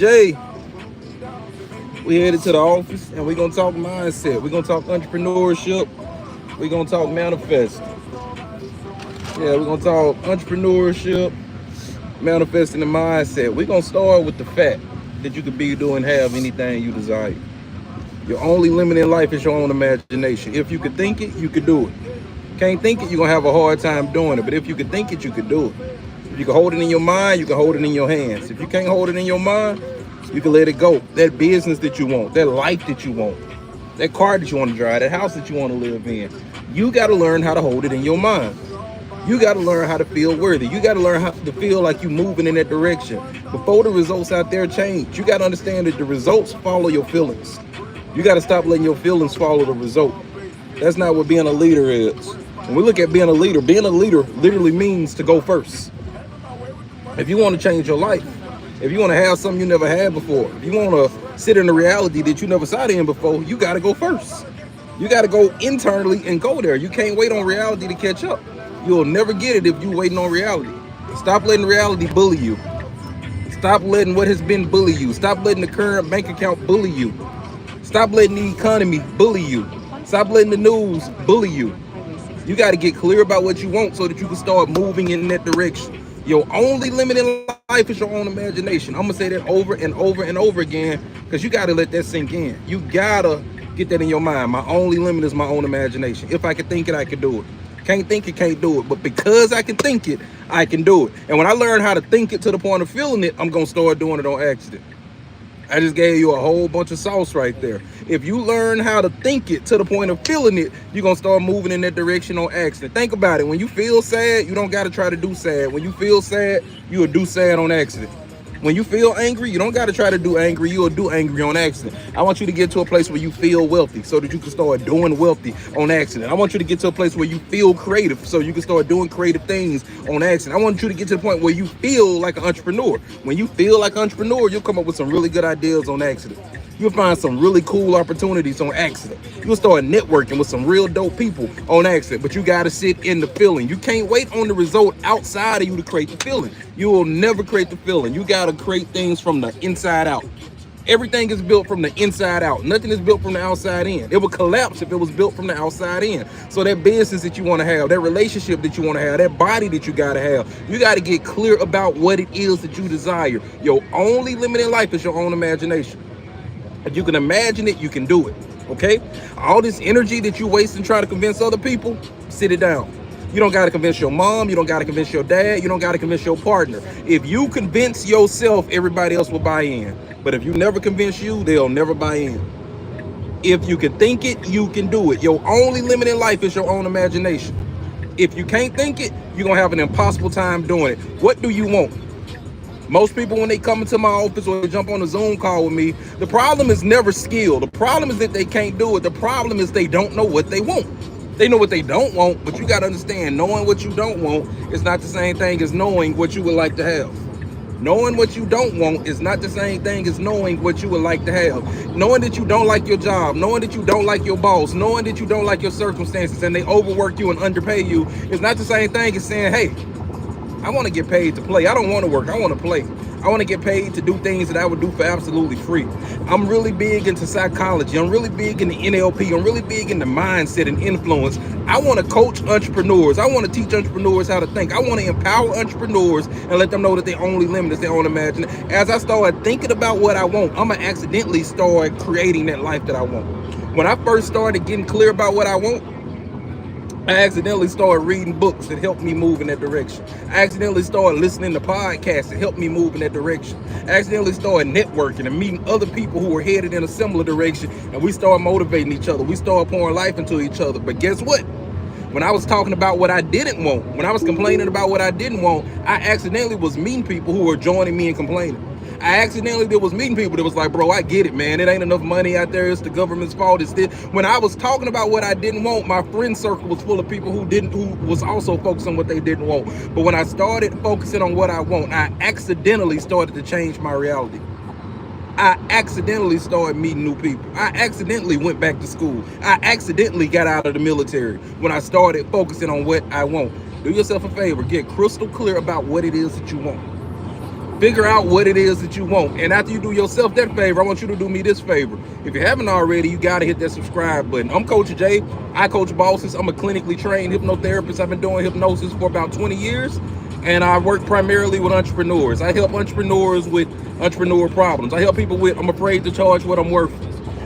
Jay, we headed to the office and we're gonna talk mindset. We're gonna talk entrepreneurship. We're gonna talk manifest. Yeah, we're gonna talk entrepreneurship, manifesting the mindset. We're gonna start with the fact that you could be, do, and have anything you desire. Your only limit in life is your own imagination. If you could think it, you could do it. Can't think it, you're gonna have a hard time doing it. But if you could think it, you could do it. If you can hold it in your mind, you can hold it in your hands. If you can't hold it in your mind, you can let it go. That business that you want, that life that you want, that car that you want to drive, that house that you want to live in, you got to learn how to hold it in your mind. You got to learn how to feel worthy. You got to learn how to feel like you're moving in that direction. Before the results out there change, you got to understand that the results follow your feelings. You got to stop letting your feelings follow the result. That's not what being a leader is. When we look at being a leader literally means to go first. If you want to change your life, if you want to have something you never had before, if you want to sit in a reality that you never sat in before, you got to go first. You got to go internally and go there. You can't wait on reality to catch up. You'll never get it if you're waiting on reality. Stop letting reality bully you. Stop letting what has been bully you. Stop letting the current bank account bully you. Stop letting the economy bully you. Stop letting the news bully you. You got to get clear about what you want so that you can start moving in that direction. Your only limit in life is your own imagination. I'm going to say that over and over and over again because you got to let that sink in. You got to get that in your mind. My only limit is my own imagination. If I can think it, I can do it. Can't think it, can't do it. But because I can think it, I can do it. And when I learn how to think it to the point of feeling it, I'm going to start doing it on accident. I just gave you a whole bunch of sauce right there. If you learn how to think it to the point of feeling it, you're going to start moving in that direction on accident. Think about it. When you feel sad, you don't got to try to do sad. When you feel sad, you will do sad on accident. When you feel angry, you don't got to try to do angry. You will do angry on accident. I want you to get to a place where you feel wealthy so that you can start doing wealthy on accident. I want you to get to a place where you feel creative so you can start doing creative things on accident. I want you to get to the point where you feel like an entrepreneur. When you feel like an entrepreneur, you'll come up with some really good ideas on accident. You'll find some really cool opportunities on accident. You'll start networking with some real dope people on accident, but you got to sit in the feeling. You can't wait on the result outside of you to create the feeling. You will never create the feeling. You got to create things from the inside out. Everything is built from the inside out. Nothing is built from the outside in. It would collapse if it was built from the outside in. So that business that you want to have, that relationship that you want to have, that body that you got to have, you got to get clear about what it is that you desire. Your only limit in life is your own imagination. If you can imagine it, you can do it. Okay? All this energy that you waste and try to convince other people, sit it down. You don't got to convince your mom. You don't got to convince your dad. You don't got to convince your partner. If you convince yourself, everybody else will buy in. But if you never convince you, they'll never buy in. If you can think it, you can do it. Your only limit in life is your own imagination. If you can't think it, you're going to have an impossible time doing it. What do you want? Most people, when they come into my office or they jump on a Zoom call with me, the problem is never skill. The problem is that they can't do it. The problem is they don't know what they want. They know what they don't want, but you got to understand, knowing what you don't want is not the same thing as knowing what you would like to have. Knowing what you don't want is not the same thing as knowing what you would like to have. Knowing that you don't like your job, knowing that you don't like your boss, knowing that you don't like your circumstances and they overwork you and underpay you is not the same thing as saying, hey, I want to get paid to play. I don't want to work. I want to play. I want to get paid to do things that I would do for absolutely free. I'm really big into psychology. I'm really big into NLP. I'm really big into mindset and influence. I want to coach entrepreneurs. I want to teach entrepreneurs how to think. I want to empower entrepreneurs and let them know that their only limit is their own imagination. As I start thinking about what I want, I'm going to accidentally start creating that life that I want. When I first started getting clear about what I want, I accidentally started reading books that helped me move in that direction. I accidentally started listening to podcasts that helped me move in that direction. I accidentally started networking and meeting other people who were headed in a similar direction, and we started motivating each other. We started pouring life into each other. But guess what? When I was talking about what I didn't want, when I was complaining about what I didn't want, I accidentally was meeting people who were joining me in complaining. I accidentally was meeting people that was like, bro, I get it, man. It ain't enough money out there. It's the government's fault. It's this. When I was talking about what I didn't want, my friend circle was full of people who was also focused on what they didn't want. But when I started focusing on what I want, I accidentally started to change my reality. I accidentally started meeting new people. I accidentally went back to school. I accidentally got out of the military when I started focusing on what I want. Do yourself a favor. Get crystal clear about what it is that you want. Figure out what it is that you want. And after you do yourself that favor, I want you to do me this favor. If you haven't already, you got to hit that subscribe button. I'm Coach Jay. I coach bosses. I'm a clinically trained hypnotherapist. I've been doing hypnosis for about 20 years. And I work primarily with entrepreneurs. I help entrepreneurs with entrepreneur problems. I help people with, I'm afraid to charge what I'm worth.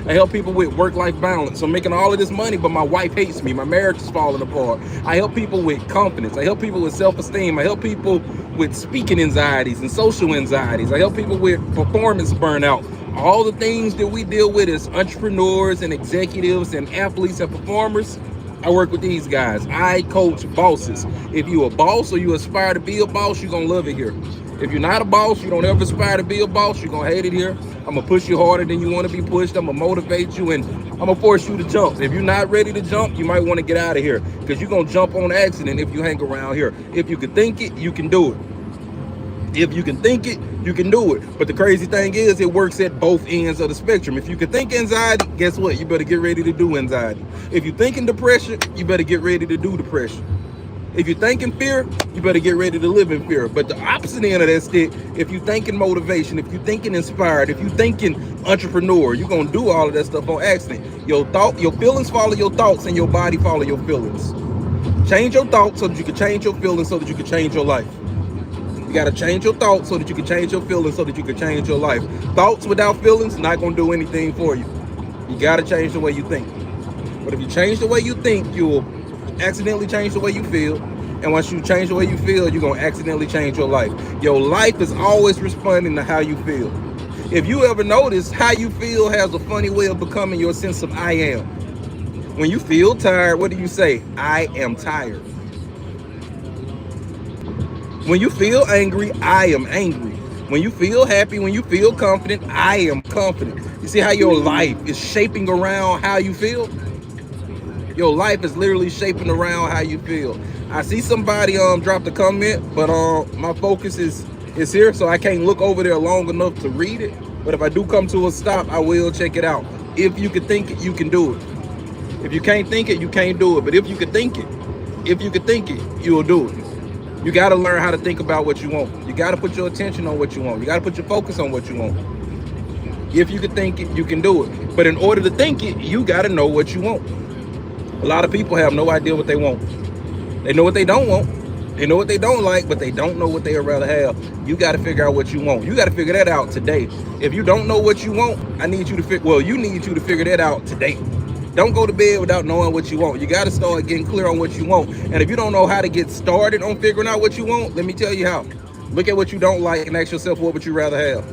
I help people with work-life balance. I'm making all of this money, but my wife hates me. My marriage is falling apart. I help people with confidence. I help people with self-esteem. I help people with speaking anxieties and social anxieties. I help people with performance burnout. All the things that we deal with as entrepreneurs and executives and athletes and performers, I work with these guys. I coach bosses. If you're a boss or you aspire to be a boss, you're going to love it here. If you're not a boss, you don't ever aspire to be a boss, you're going to hate it here. I'm going to push you harder than you want to be pushed. I'm going to motivate you, and I'm going to force you to jump. If you're not ready to jump, you might want to get out of here, because you're going to jump on accident if you hang around here. If you can think it, you can do it. If you can think it, you can do it. But the crazy thing is, it works at both ends of the spectrum. If you can think anxiety, guess what? You better get ready to do anxiety. If you're thinking depression, you better get ready to do depression. If you're thinking fear, you better get ready to live in fear. But the opposite end of that stick, if you're thinking motivation, if you're thinking inspired, if you're thinking entrepreneur, you're going to do all of that stuff on accident. Your feelings follow your thoughts, and your body follow your feelings. Change your thoughts so that you can change your feelings, so that you can change your life. You got to change your thoughts so that you can change your feelings, so that you can change your life. Thoughts without feelings, not going to do anything for you. You got to change the way you think. But if you change the way you think, you'll accidentally change the way you feel. And once you change the way you feel, you're going to accidentally change your life. Your life is always responding to how you feel. If you ever notice, how you feel has a funny way of becoming your sense of I am. When you feel tired, what do you say? I am tired. When you feel angry, I am angry. When you feel happy, when you feel confident, I am confident. You see how your life is shaping around how you feel? Your life is literally shaping around how you feel. I see somebody dropped a comment, but my focus is here, so I can't look over there long enough to read it. But if I do come to a stop, I will check it out. If you can think it, you can do it. If you can't think it, you can't do it. But if you can think it, you will do it. You got to learn how to think about what you want. You got to put your attention on what you want. You got to put your focus on what you want. If you can think it, you can do it. But in order to think it, you got to know what you want. A lot of people have no idea what they want. They know what they don't want. They know what they don't like, but they don't know what they would rather have. You got to figure out what you want. You got to figure that out today. If you don't know what you want, you need you to figure that out today. Don't go to bed without knowing what you want. You got to start getting clear on what you want. And if you don't know how to get started on figuring out what you want, let me tell you how. Look at what you don't like and ask yourself, what would you rather have?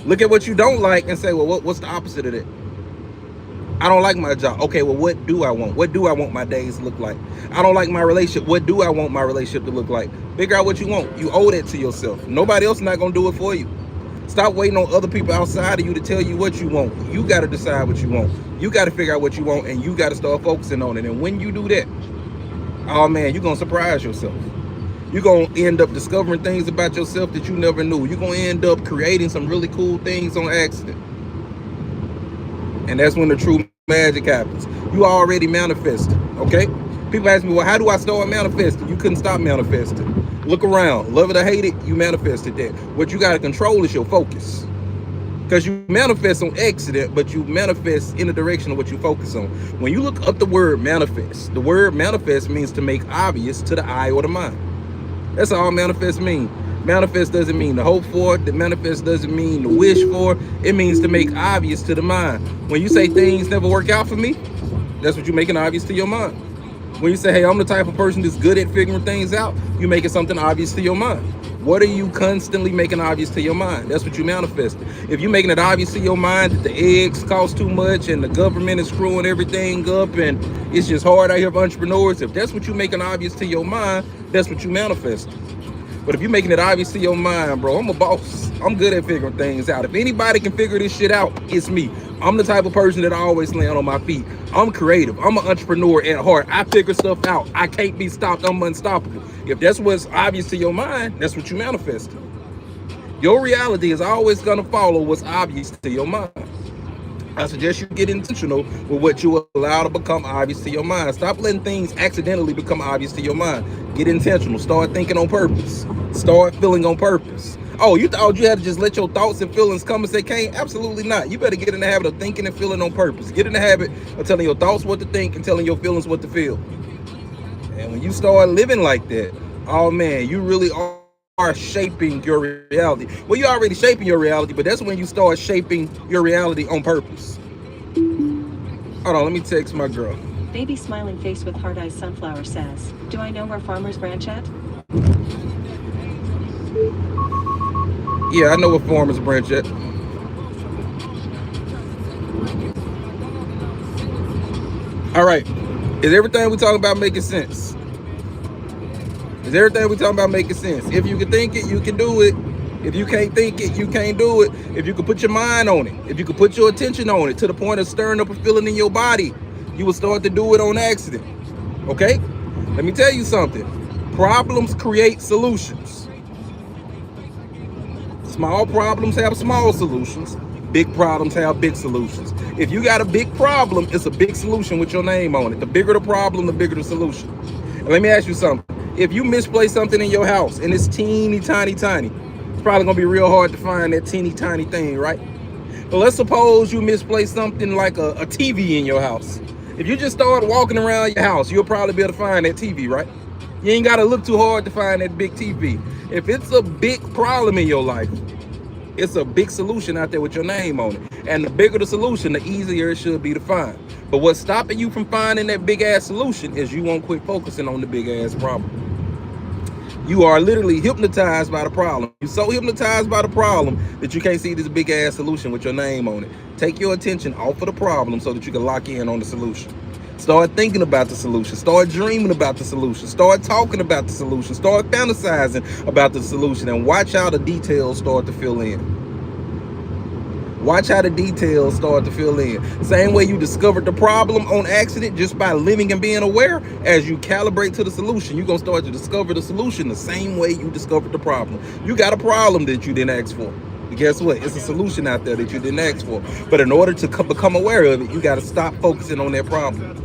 Look at what you don't like and say, well, what's the opposite of that? I don't like my job. Okay, well, what do I want? What do I want my days to look like? I don't like my relationship. What do I want my relationship to look like? Figure out what you want. You owe that to yourself. Nobody else is not going to do it for you. Stop waiting on other people outside of you to tell you what you want. You got to decide what you want. You got to figure out what you want, and you got to start focusing on it. And when you do that, oh man, you're going to surprise yourself. You're going to end up discovering things about yourself that you never knew. You're going to end up creating some really cool things on accident. And that's when the true magic happens. You already manifested, okay? People ask me, well, how do I start manifesting? You couldn't stop manifesting. Look around. Love it or hate it, you manifested that. What you got to control is your focus. Because you manifest on accident, but you manifest in the direction of what you focus on. When you look up the word manifest, the word manifest means to make obvious to the eye or the mind. That's all manifest means. Manifest doesn't mean to hope for. The manifest doesn't mean to wish for. It means to make obvious to the mind. When you say things never work out for me, that's what you're making obvious to your mind. When you say, hey, I'm the type of person that's good at figuring things out, you're making something obvious to your mind. What are you constantly making obvious to your mind? That's what you manifest. If you're making it obvious to your mind that the eggs cost too much and the government is screwing everything up and it's just hard out here for entrepreneurs, if that's what you're making obvious to your mind, that's what you manifest. But if you're making it obvious to your mind, bro, I'm a boss. I'm good at figuring things out. If anybody can figure this shit out, it's me. I'm the type of person that always land on my feet. I'm creative. I'm an entrepreneur at heart. I figure stuff out. I can't be stopped. I'm unstoppable. If that's what's obvious to your mind, that's what you manifest. Your reality is always going to follow what's obvious to your mind. I suggest you get intentional with what you allow to become obvious to your mind. Stop letting things accidentally become obvious to your mind. Get intentional. Start thinking on purpose. Start feeling on purpose. Oh, you thought you had to just let your thoughts and feelings come and say came? Absolutely not. You better get in the habit of thinking and feeling on purpose. Get in the habit of telling your thoughts what to think and telling your feelings what to feel. And when you start living like that, oh man, you really are shaping your reality. Well, you're already shaping your reality, but that's when you start shaping your reality on purpose. Hold on, let me text my girl. Baby smiling face with hard eyes sunflower says, do I know where Farmer's Branch at? Yeah, I know where Farmer's Branch at. All right. Is everything we talking about making sense? Is everything we talking about making sense? If you can think it, you can do it. If you can't think it, you can't do it. If you can put your mind on it, if you can put your attention on it to the point of stirring up a feeling in your body, you will start to do it on accident. Okay? Let me tell you something. Problems create solutions. Small problems have small solutions. Big problems have big solutions. If you got a big problem, it's a big solution with your name on it. The bigger the problem, the bigger the solution. And let me ask you something. If you misplace something in your house and it's teeny, tiny, it's probably gonna be real hard to find that teeny, tiny thing, right? But let's suppose you misplace something like a TV in your house. If you just start walking around your house, you'll probably be able to find that TV, right? You ain't gotta look too hard to find that big TV. If it's a big problem in your life, it's a big solution out there with your name on it. And the bigger the solution, the easier it should be to find. But what's stopping you from finding that big ass solution is you won't quit focusing on the big ass problem. You are literally hypnotized by the problem. You're so hypnotized by the problem that you can't see this big ass solution with your name on it. Take your attention off of the problem so that you can lock in on the solution. Start thinking about the solution. Start dreaming about the solution. Start talking about the solution. Start fantasizing about the solution, and watch how the details start to fill in. Watch how the details start to fill in. Same way you discovered the problem on accident just by living and being aware, as you calibrate to the solution, you're going to start to discover the solution the same way you discovered the problem. You got a problem that you didn't ask for. But guess what? It's a solution out there that you didn't ask for. But in order to become aware of it, you got to stop focusing on that problem.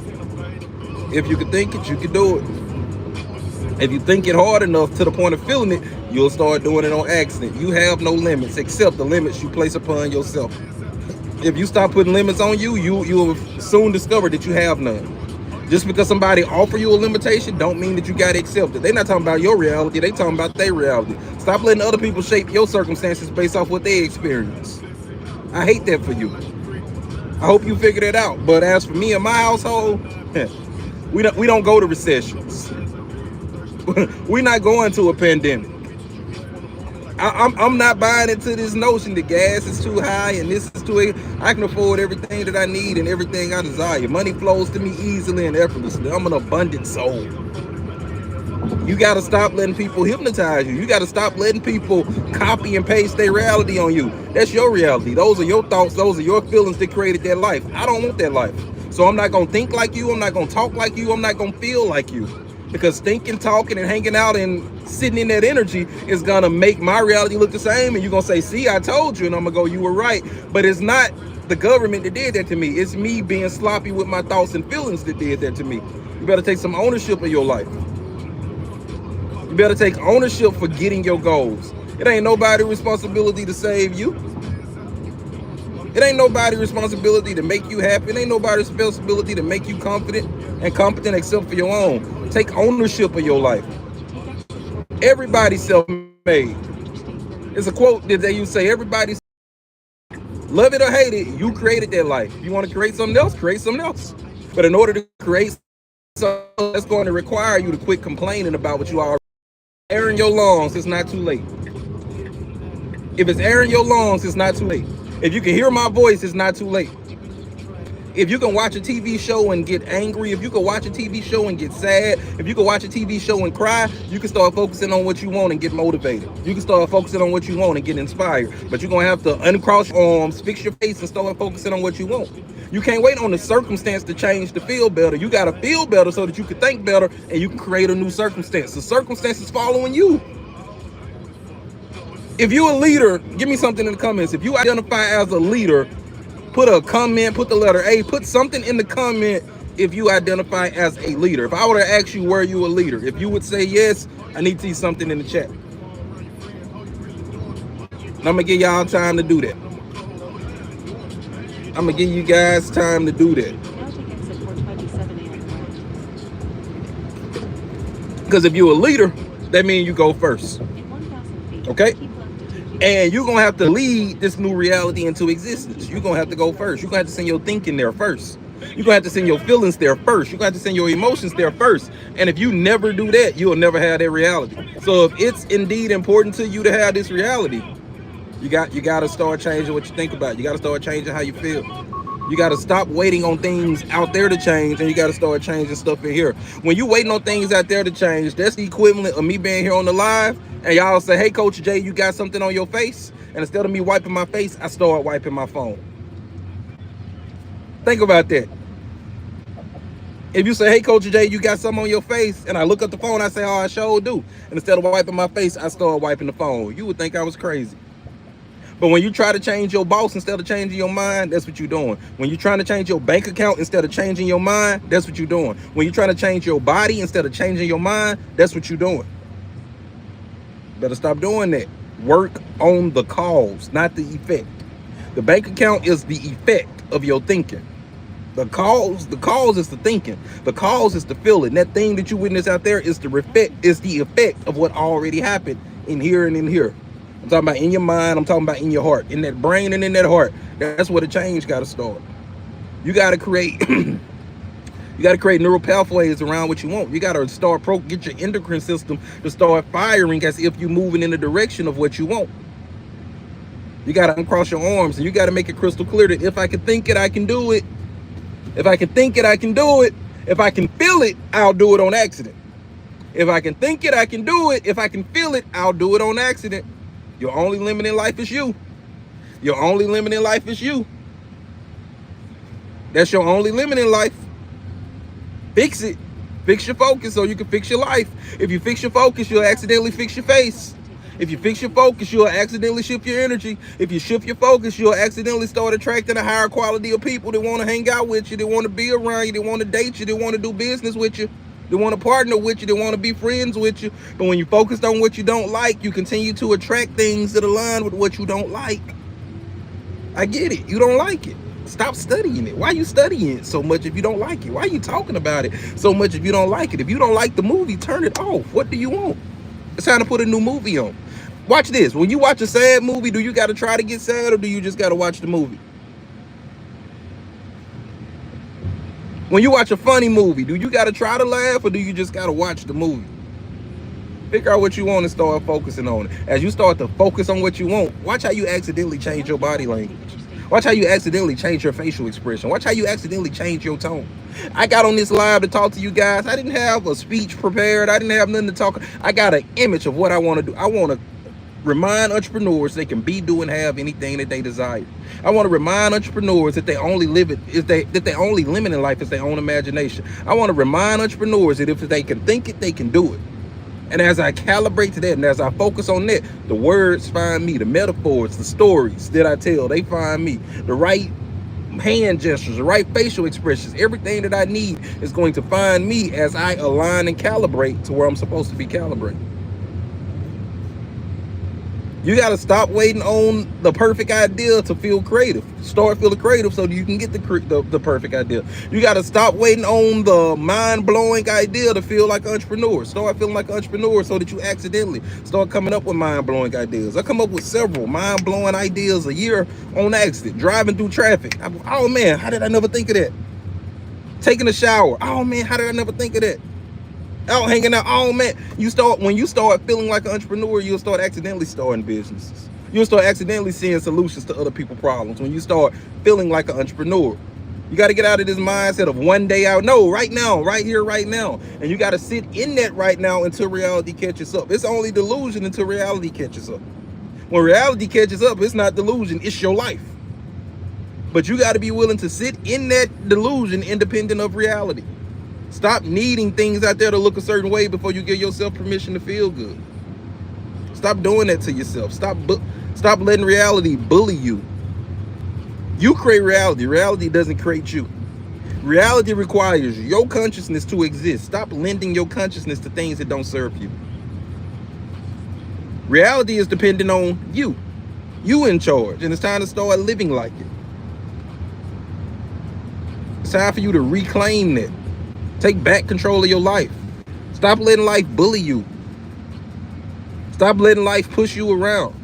If you can think it, you can do it. If you think it hard enough to the point of feeling it, you'll start doing it on accident. You have no limits except the limits you place upon yourself. If you stop putting limits on you, you will soon discover that you have none. Just because somebody offer you a limitation don't mean that you got to accept it. They're not talking about your reality. They talking about their reality. Stop letting other people shape your circumstances based off what they experience. I hate that for you. I hope you figure that out. But as for me and my household, we don't go to recessions. We're not going to a pandemic. I'm not buying into this notion that gas is too high and this is too. I can afford everything that I need and everything I desire. Money flows to me easily and effortlessly. I'm an abundant soul. You got to stop letting people hypnotize you. You got to stop letting people copy and paste their reality on you. That's your reality. Those are your thoughts. Those are your feelings that created that life. I don't want that life. So I'm not going to think like you. I'm not going to talk like you. I'm not going to feel like you. Because thinking, talking, and hanging out and sitting in that energy is going to make my reality look the same. And you're going to say, see, I told you. And I'm going to go, you were right. But it's not the government that did that to me. It's me being sloppy with my thoughts and feelings that did that to me. You better take some ownership of your life. You better take ownership for getting your goals. It ain't nobody's responsibility to save you. It ain't nobody's responsibility to make you happy. It ain't nobody's responsibility to make you confident and competent except for your own. Take ownership of your life. Everybody's self-made. It's a quote that they used to say, everybody's love it or hate it, you created that life. If you want to create something else, create something else. But in order to create something, that's going to require you to quit complaining about what you are. Air in your lungs, it's not too late. If it's air in your lungs, it's not too late. If you can hear my voice, it's not too late. If you can watch a TV show and get angry, if you can watch a TV show and get sad, if you can watch a TV show and cry, you can start focusing on what you want and get motivated. You can start focusing on what you want and get inspired. But you're going to have to uncross your arms, fix your face, and start focusing on what you want. You can't wait on the circumstance to change to feel better. You got to feel better so that you can think better and you can create a new circumstance. The circumstance is following you. If you're a leader, give me something in the comments. If you identify as a leader, Put a comment, put the letter A, put something in the comment if you identify as a leader. If I were to ask you, were you a leader? If you would say yes, I need to see something in the chat. And I'm gonna give y'all time to do that. I'm gonna give you guys time to do that. Because if you're a leader, that means you go first. Okay? And you're gonna have to lead this new reality into existence. You're gonna have to go first. You're gonna have to send your thinking there first. You're gonna have to send your feelings there first. You're gonna have to send your emotions there first. And if you never do that, you'll never have that reality. So if it's indeed important to you to have this reality, you got to start changing what you think about. You got to start changing how you feel. You got to stop waiting on things out there to change, and you got to start changing stuff in here. When you waiting on things out there to change, that's the equivalent of me being here on the live, and y'all say, hey, Coach Jay, you got something on your face? And instead of me wiping my face, I start wiping my phone. Think about that. If you say, hey, Coach Jay, you got something on your face, and I look at the phone, I say, oh, I sure do. And instead of wiping my face, I start wiping the phone. You would think I was crazy. But when you try to change your boss instead of changing your mind, that's what you're doing. When you're trying to change your bank account instead of changing your mind, that's what you're doing. When you're trying to change your body instead of changing your mind, that's what you're doing. Better stop doing that. Work on the cause, not the effect. The bank account is the effect of your thinking. The cause is the thinking. The cause is the feeling. That thing that you witness out there is the effect of what already happened in here and in here. I'm talking about in your mind. I'm talking about in your heart, in that brain and in that heart. That's where the change got to start. You got to create. You got to create neural pathways around what you want. You got to start get your endocrine system to start firing as if you're moving in the direction of what you want. You got to uncross your arms, and you got to make it crystal clear that if I can think it, I can do it. If I can think it, I can do it. If I can feel it, I'll do it on accident. If I can think it, I can do it. If I can feel it, I'll do it on accident. Your only limit in life is you. Your only limit in life is you. That's your only limit in life. Fix it. Fix your focus so you can fix your life. If you fix your focus, you'll accidentally fix your face. If you fix your focus, you'll accidentally shift your energy. If you shift your focus, you'll accidentally start attracting a higher quality of people that want to hang out with you, that want to be around you, that want to date you, that want to do business with you. They want to partner with you. They want to be friends with you. But when you focus on what you don't like, you continue to attract things that align with what you don't like. I get it. You don't like it. Stop studying it. Why are you studying it so much if you don't like it? Why are you talking about it so much if you don't like it? If you don't like the movie, turn it off. What do you want? It's time to put a new movie on. Watch this. When you watch a sad movie, do you got to try to get sad, or do you just got to watch the movie? When you watch a funny movie, do you got to try to laugh, or do you just got to watch the movie? Figure out what you want and start focusing on it. As you start to focus on what you want, watch how you accidentally change your body language. Watch how you accidentally change your facial expression. Watch how you accidentally change your tone. I got on this live to talk to you guys. I didn't have a speech prepared. I didn't have nothing to talk. I got an image of what I want to do. I want to remind entrepreneurs they can be, do, and have anything that they desire. I want to remind entrepreneurs that they only live it that they only limit in life is their own imagination. I want to remind entrepreneurs that if they can think it, they can do it. And as I calibrate to that, and as I focus on that, the words find me, the metaphors, the stories that I tell, they find me. The right hand gestures, the right facial expressions, everything that I need is going to find me as I align and calibrate to where I'm supposed to be calibrated. You got to stop waiting on the perfect idea to feel creative. Start feeling creative so you can get the perfect idea. You got to stop waiting on the mind-blowing idea to feel like an entrepreneur. Start feeling like an entrepreneur so that you accidentally start coming up with mind-blowing ideas. I come up with several mind-blowing ideas a year on accident. Driving through traffic. Oh man, how did I never think of that? Taking a shower. Oh man, how did I never think of that? Out hanging out. Oh man, when you start feeling like an entrepreneur, you'll start accidentally starting businesses. You'll start accidentally seeing solutions to other people's problems. When you start feeling like an entrepreneur, you got to get out of this mindset of one day out. No, right now, right here, right now. And you got to sit in that right now until reality catches up. It's only delusion until reality catches up. When reality catches up, it's not delusion, it's your life. But you got to be willing to sit in that delusion independent of reality. Stop needing things out there to look a certain way before you give yourself permission to feel good. Stop doing that to yourself. Stop letting reality bully you. You create reality. Reality doesn't create you. Reality requires your consciousness to exist. Stop lending your consciousness to things that don't serve you. Reality is dependent on you. You in charge, and it's time to start living like it. It's time for you to reclaim that. Take back control of your life. Stop letting life bully you. Stop letting life push you around.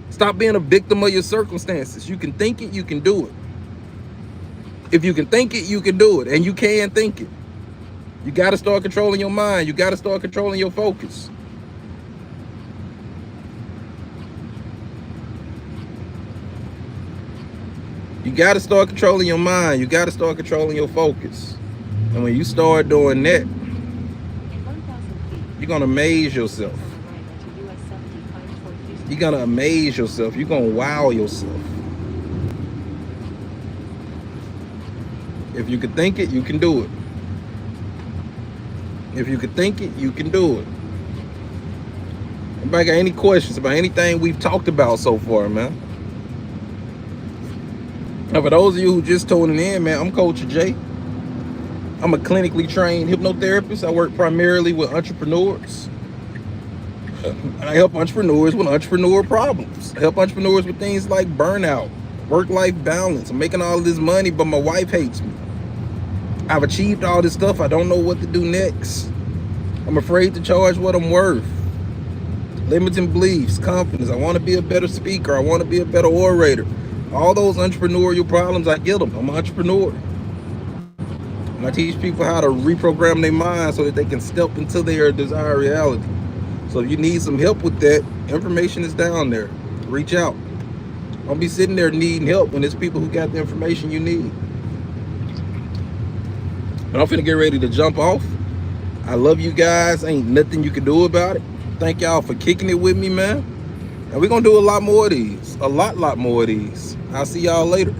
Stop being a victim of your circumstances. You can think it, you can do it. If you can think it, you can do it, and you can think it. You got to start controlling your mind. You got to start controlling your focus. You got to start controlling your mind. You got to start controlling your focus. And when you start doing that, you're going to amaze yourself. You're going to amaze yourself. You're going to wow yourself. If you can think it, you can do it. If you can think it, you can do it. Anybody got any questions about anything we've talked about so far, man? Now, for those of you who just tuning in, man, I'm Coach Jay. I'm a clinically trained hypnotherapist. I work primarily with entrepreneurs. I help entrepreneurs with entrepreneur problems. I help entrepreneurs with things like burnout, work-life balance. I'm making all this money, but my wife hates me. I've achieved all this stuff. I don't know what to do next. I'm afraid to charge what I'm worth. Limiting beliefs, confidence. I want to be a better speaker. I want to be a better orator. All those entrepreneurial problems, I get them. I'm an entrepreneur. And I teach people how to reprogram their mind so that they can step into their desired reality. So if you need some help with that, information is down there. Reach out. Don't be sitting there needing help when there's people who got the information you need. But I'm finna get ready to jump off. I love you guys. Ain't nothing you can do about it. Thank y'all for kicking it with me, man. And we're gonna do a lot more of these. A lot more of these. I'll see y'all later.